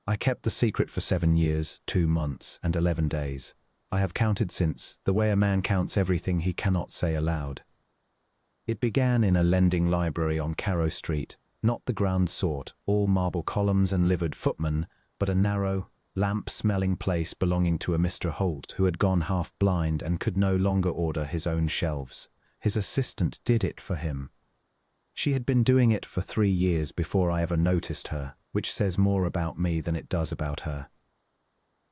I kept the secret for 7 years, 2 months, and 11 days. I have counted since, the way a man counts everything he cannot say aloud. It began in a lending library on Carrow Street, not the grand sort, all marble columns and livered footmen, but a narrow, lamp-smelling place belonging to a Mr. Holt who had gone half-blind and could no longer order his own shelves. His assistant did it for him. She had been doing it for 3 years before I ever noticed her, which says more about me than it does about her.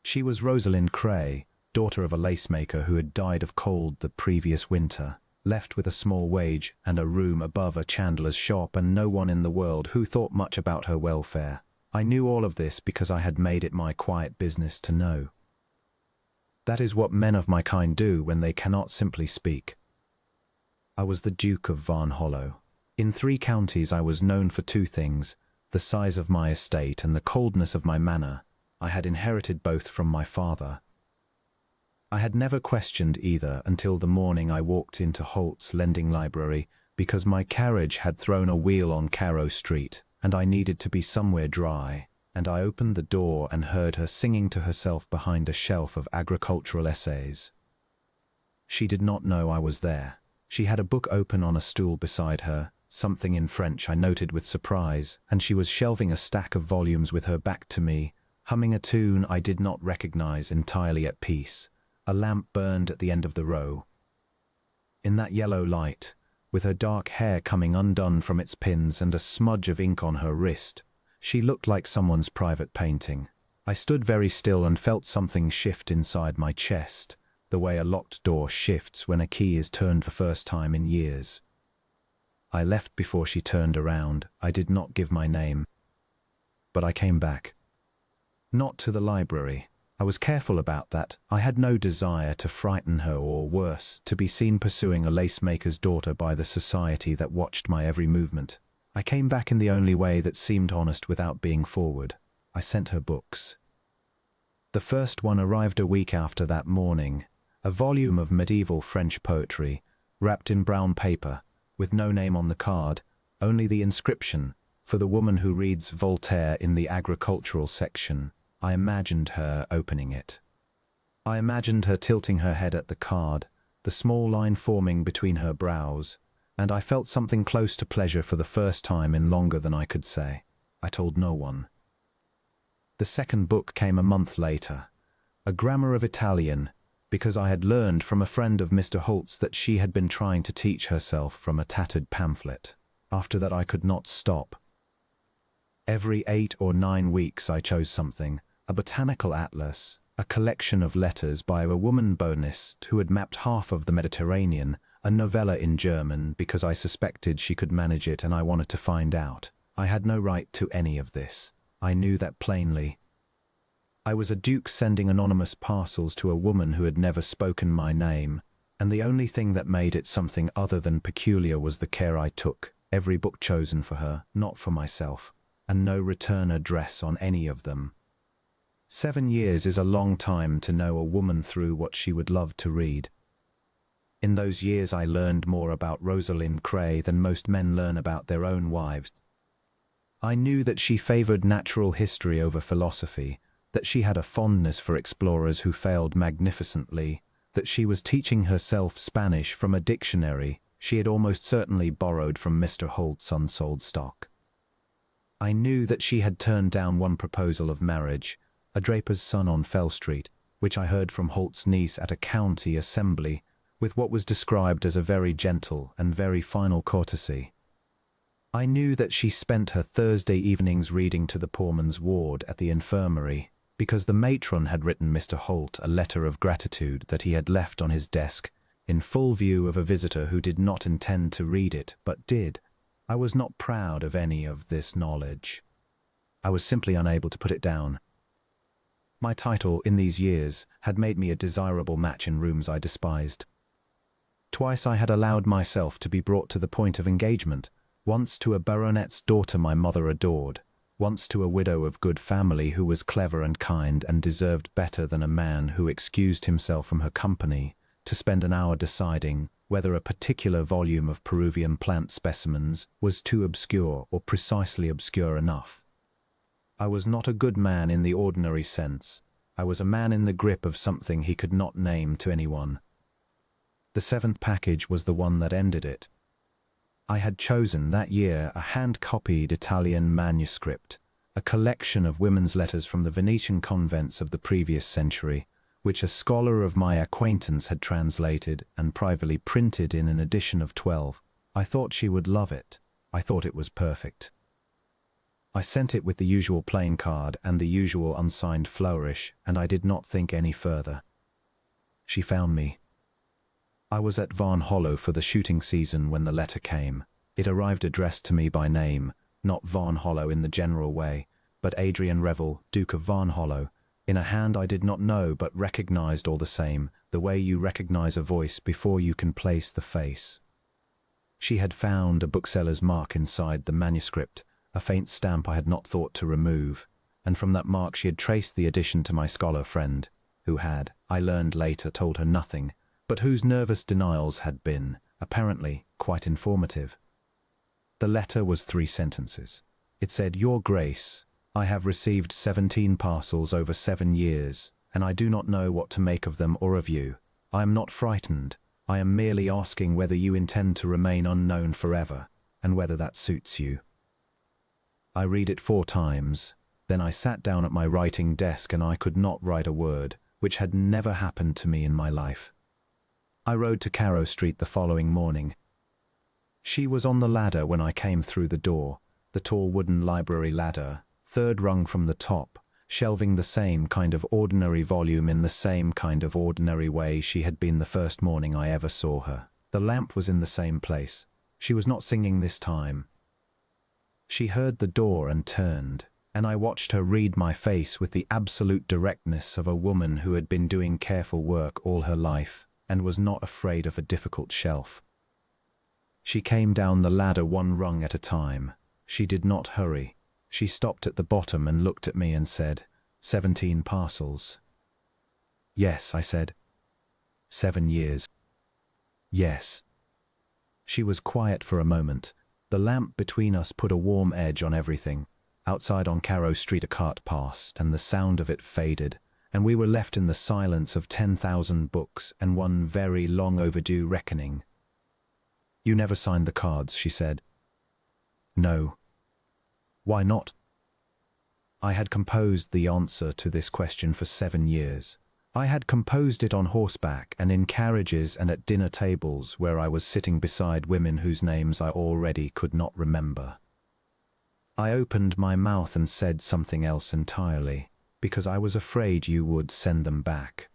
She was Rosalind Cray, daughter of a lacemaker who had died of cold the previous winter, left with a small wage and a room above a chandler's shop and no one in the world who thought much about her welfare. I knew all of this because I had made it my quiet business to know. That is what men of my kind do when they cannot simply speak. I was the Duke of Varnhollow. In 3 counties I was known for 2 things, the size of my estate and the coldness of my manner. I had inherited both from my father. I had never questioned either until the morning I walked into Holt's lending library because my carriage had thrown a wheel on Carrow Street and I needed to be somewhere dry, and I opened the door and heard her singing to herself behind a shelf of agricultural essays. She did not know I was there. She had a book open on a stool beside her, something in French I noted with surprise, and she was shelving a stack of volumes with her back to me, humming a tune I did not recognize, entirely at peace. A lamp burned at the end of the row. In that yellow light, with her dark hair coming undone from its pins and a smudge of ink on her wrist, she looked like someone's private painting. I stood very still and felt something shift inside my chest, the way a locked door shifts when a key is turned for the first time in years. I left before she turned around. I did not give my name. But I came back. Not to the library. I was careful about that. I had no desire to frighten her or, worse, to be seen pursuing a lacemaker's daughter by the society that watched my every movement. I came back in the only way that seemed honest without being forward. I sent her books. The first one arrived a week after that morning, a volume of medieval French poetry, wrapped in brown paper, with no name on the card, only the inscription, for the woman who reads Voltaire in the agricultural section. I imagined her opening it. I imagined her tilting her head at the card, the small line forming between her brows, and I felt something close to pleasure for the first time in longer than I could say. I told no one. The second book came a month later, a grammar of Italian, because I had learned from a friend of Mr. Holt's that she had been trying to teach herself from a tattered pamphlet. After that I could not stop. Every 8 or 9 weeks I chose something, a botanical atlas, a collection of letters by a woman botanist who had mapped half of the Mediterranean, a novella in German because I suspected she could manage it and I wanted to find out. I had no right to any of this. I knew that plainly. I was a duke sending anonymous parcels to a woman who had never spoken my name, and the only thing that made it something other than peculiar was the care I took, every book chosen for her, not for myself, and no return address on any of them. 7 years is a long time to know a woman through what she would love to read. In those years I learned more about Rosalind Cray than most men learn about their own wives. I knew that she favored natural history over philosophy, that she had a fondness for explorers who failed magnificently, that she was teaching herself Spanish from a dictionary she had almost certainly borrowed from Mr. Holt's unsold stock. I knew that she had turned down one proposal of marriage, a draper's son on Fell Street, which I heard from Holt's niece at a county assembly, with what was described as a very gentle and very final courtesy. I knew that she spent her Thursday evenings reading to the poorman's ward at the infirmary, because the matron had written Mr. Holt a letter of gratitude that he had left on his desk, in full view of a visitor who did not intend to read it, but did. I was not proud of any of this knowledge. I was simply unable to put it down. My title, in these years, had made me a desirable match in rooms I despised. Twice I had allowed myself to be brought to the point of engagement, once to a baronet's daughter my mother adored, once to a widow of good family who was clever and kind and deserved better than a man who excused himself from her company to spend an hour deciding whether a particular volume of Peruvian plant specimens was too obscure or precisely obscure enough. I was not a good man in the ordinary sense. I was a man in the grip of something he could not name to anyone. The seventh package was the one that ended it. I had chosen that year a hand-copied Italian manuscript, a collection of women's letters from the Venetian convents of the previous century, which a scholar of my acquaintance had translated and privately printed in an edition of 12. I thought she would love it. I thought it was perfect. I sent it with the usual plain card and the usual unsigned flourish, and I did not think any further. She found me. I was at Varnhollow for the shooting season when the letter came. It arrived addressed to me by name, not Varnhollow in the general way, but Adrian Revel, Duke of Varnhollow, in a hand I did not know but recognized all the same, the way you recognize a voice before you can place the face. She had found a bookseller's mark inside the manuscript, a faint stamp I had not thought to remove, and from that mark she had traced the addition to my scholar friend, who had, I learned later, told her nothing, but whose nervous denials had been, apparently, quite informative. The letter was 3 sentences. It said, "Your Grace, I have received 17 parcels over 7 years, and I do not know what to make of them or of you. I am not frightened. I am merely asking whether you intend to remain unknown forever, and whether that suits you." I read it 4 times, then I sat down at my writing desk and I could not write a word, which had never happened to me in my life. I rode to Carrow Street the following morning. She was on the ladder when I came through the door, the tall wooden library ladder, 3rd rung from the top, shelving the same kind of ordinary volume in the same kind of ordinary way she had been the first morning I ever saw her. The lamp was in the same place. She was not singing this time. She heard the door and turned, and I watched her read my face with the absolute directness of a woman who had been doing careful work all her life and was not afraid of a difficult shelf. She came down the ladder 1 rung at a time. She did not hurry. She stopped at the bottom and looked at me and said, 17 parcels. "Yes," I said. 7 years. "Yes." She was quiet for a moment. The lamp between us put a warm edge on everything. Outside on Carrow Street a cart passed, and the sound of it faded, and we were left in the silence of 10,000 books and one very long overdue reckoning. "You never signed the cards," she said. "No." "Why not?" I had composed the answer to this question for 7 years. I had composed it on horseback and in carriages and at dinner tables where I was sitting beside women whose names I already could not remember. I opened my mouth and said something else entirely, because I was afraid you would send them back.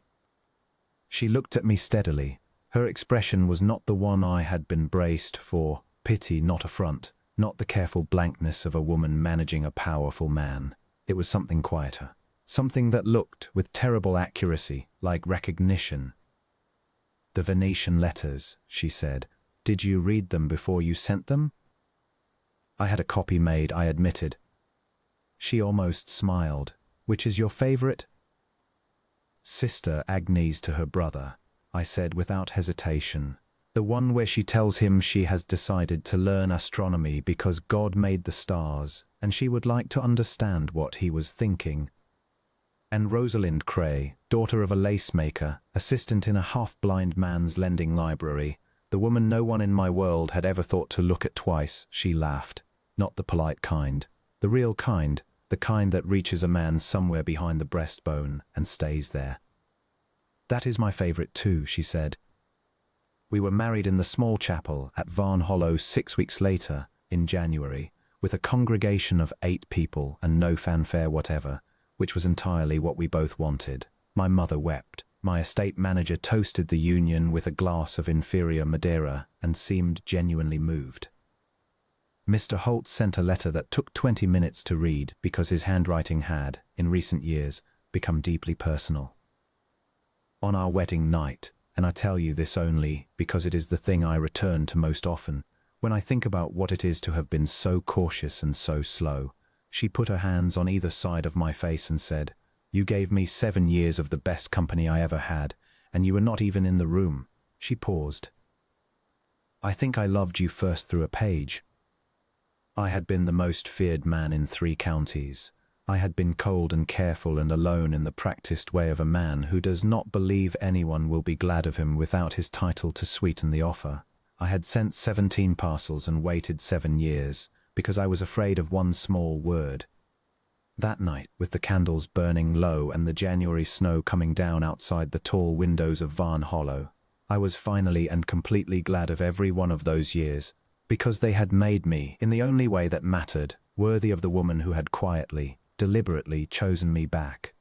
She looked at me steadily. Her expression was not the one I had been braced for, pity, not affront, not the careful blankness of a woman managing a powerful man. It was something quieter, something that looked, with terrible accuracy, like recognition. "The Venetian letters," she said. "Did you read them before you sent them?" "I had a copy made," I admitted. She almost smiled. "Which is your favorite?" "Sister Agnes to her brother," I said without hesitation. "The one where she tells him she has decided to learn astronomy because God made the stars, and she would like to understand what he was thinking." "And Rosalind Cray, daughter of a lace-maker, assistant in a half-blind man's lending library, the woman no one in my world had ever thought to look at twice," she laughed. "Not the polite kind, the real kind, the kind that reaches a man somewhere behind the breastbone and stays there." "That is my favorite too," she said. We were married in the small chapel at Varnhollow 6 weeks later, in January, with a congregation of 8 people and no fanfare whatever, which was entirely what we both wanted. My mother wept. My estate manager toasted the union with a glass of inferior Madeira and seemed genuinely moved. Mr. Holt sent a letter that took 20 minutes to read because his handwriting had, in recent years, become deeply personal. On our wedding night, and I tell you this only because it is the thing I return to most often, when I think about what it is to have been so cautious and so slow, she put her hands on either side of my face and said, "You gave me 7 years of the best company I ever had, and you were not even in the room." She paused. "I think I loved you first through a page." I had been the most feared man in 3 counties. I had been cold and careful and alone in the practiced way of a man who does not believe anyone will be glad of him without his title to sweeten the offer. I had sent 17 parcels and waited 7 years, because I was afraid of one small word. That night, with the candles burning low and the January snow coming down outside the tall windows of Varnhollow, I was finally and completely glad of every one of those years, because they had made me, in the only way that mattered, worthy of the woman who had quietly, deliberately chosen me back.